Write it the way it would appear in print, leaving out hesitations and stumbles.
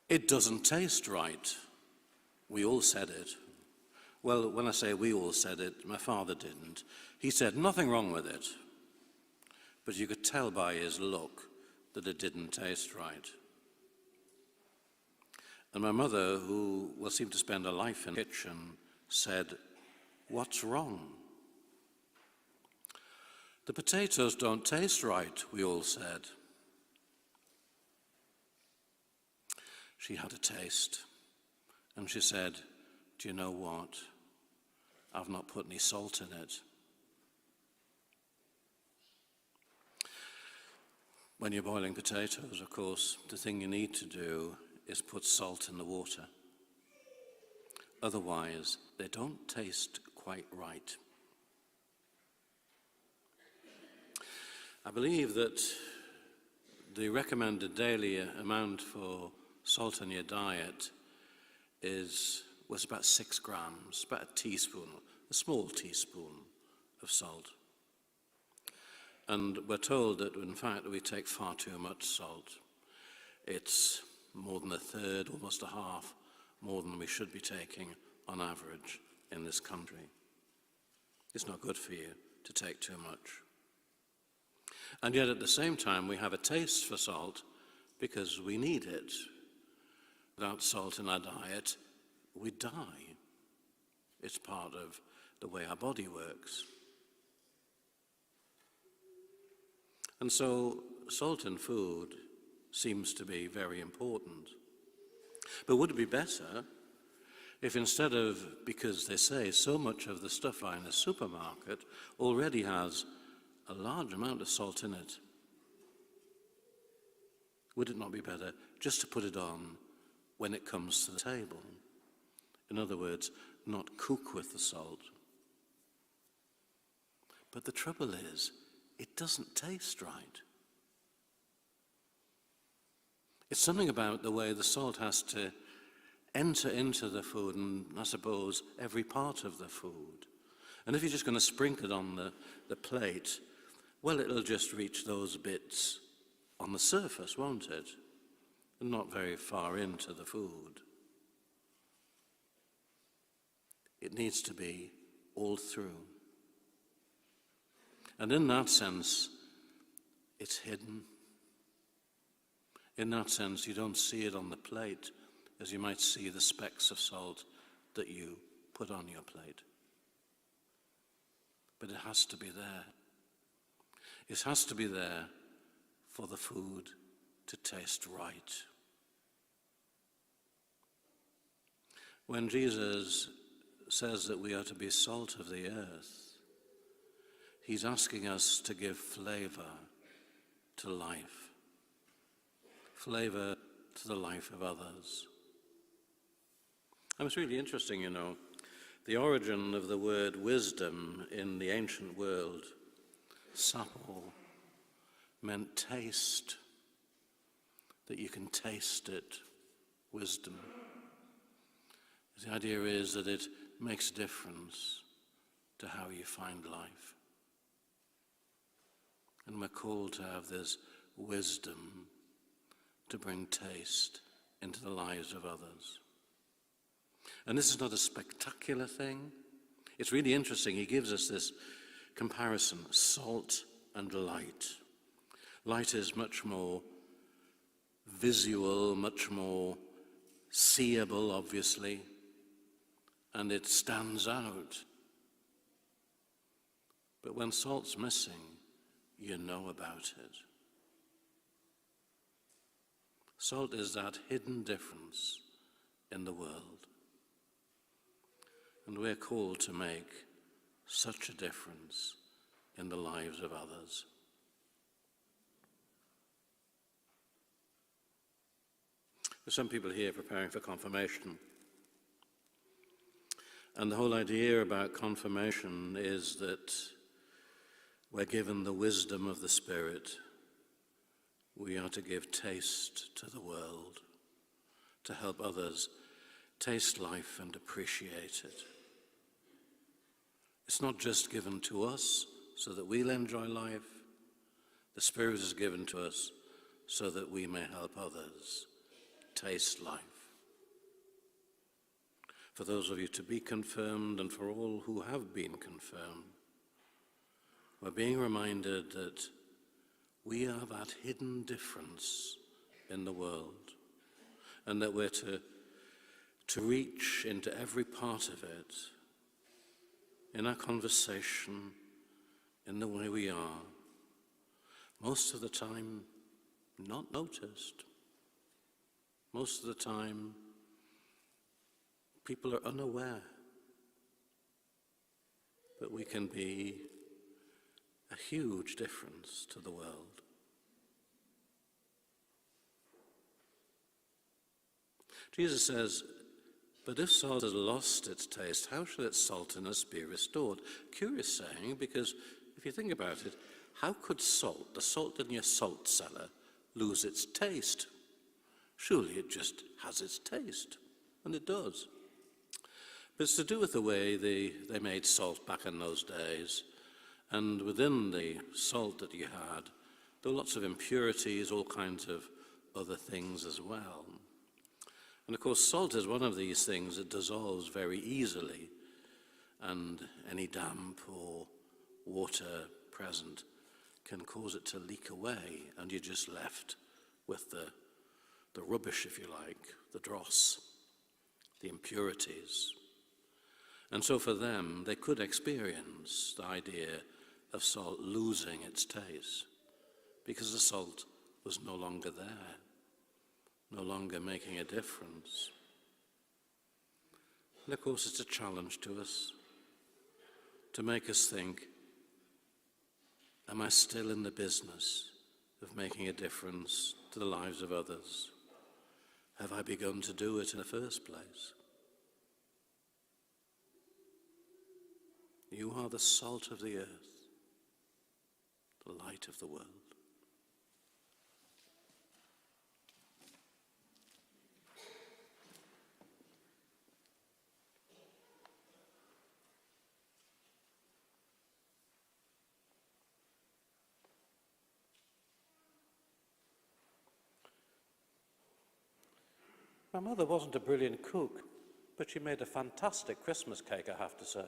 It doesn't taste right. We all said it. Well, when I say we all said it, my father didn't. He said nothing wrong with it. But you could tell by his look that it didn't taste right. And my mother, who seemed to spend her life in the kitchen, said, "What's wrong?" "The potatoes don't taste right," we all said. She had a taste, and she said, "Do you know what? I've not put any salt in it." When you're boiling potatoes, of course, the thing you need to do is put salt in the water. Otherwise, they don't taste quite right. I believe that the recommended daily amount for salt in your diet was about 6 grams, about a teaspoon, a small teaspoon of salt. And we're told that, in fact, we take far too much salt. It's more than a third, almost a half, more than we should be taking on average in this country. It's not good for you to take too much. And yet at the same time, we have a taste for salt because we need it. Without salt in our diet, we die. It's part of the way our body works. And so salt in food seems to be very important. But would it be better if instead of, because they say so much of the stuff in the supermarket already has a large amount of salt in it, would it not be better just to put it on when it comes to the table? In other words, not cook with the salt. But the trouble is, it doesn't taste right. It's something about the way the salt has to enter into the food, and I suppose every part of the food. And if you're just going to sprinkle it on the plate, well, it'll just reach those bits on the surface, won't it? And not very far into the food. It needs to be all through. And in that sense, it's hidden. In that sense, you don't see it on the plate as you might see the specks of salt that you put on your plate. But it has to be there. It has to be there for the food to taste right. When Jesus says that we are to be salt of the earth, he's asking us to give flavor to life, flavor to the life of others. And it's really interesting, the origin of the word wisdom in the ancient world, sapo, meant taste, that you can taste it, wisdom. The idea is that it makes a difference to how you find life. And we're called to have this wisdom to bring taste into the lives of others. And this is not a spectacular thing. It's really interesting. He gives us this comparison, salt and light. Light is much more visual, much more seeable, obviously, and it stands out. But when salt's missing, you know about it. Salt is that hidden difference in the world. And we're called to make such a difference in the lives of others. There's some people here preparing for confirmation. And the whole idea about confirmation is that we're given the wisdom of the Spirit. We are to give taste to the world, to help others taste life and appreciate it. It's not just given to us so that we'll enjoy life. The Spirit is given to us so that we may help others taste life. For those of you to be confirmed and for all who have been confirmed, we're being reminded that we are that hidden difference in the world, and that we're to reach into every part of it, in our conversation, in the way we are, most of the time not noticed. Most of the time, people are unaware, but we can be a huge difference to the world. Jesus says, "But if salt has lost its taste, how shall its saltiness be restored?" Curious saying, because if you think about it, how could salt, the salt in your salt cellar, lose its taste? Surely it just has its taste, and it does. But it's to do with the way they made salt back in those days. And within the salt that you had, there were lots of impurities, all kinds of other things as well. And of course, salt is one of these things that dissolves very easily, and any damp or water present can cause it to leak away, and you're just left with the rubbish, if you like, the dross, the impurities. And so for them, they could experience the idea of salt losing its taste because the salt was no longer there, no longer making a difference. And of course, it's a challenge to us to make us think, am I still in the business of making a difference to the lives of others? Have I begun to do it in the first place? You are the salt of the earth, the light of the world. My mother wasn't a brilliant cook, but she made a fantastic Christmas cake, I have to say.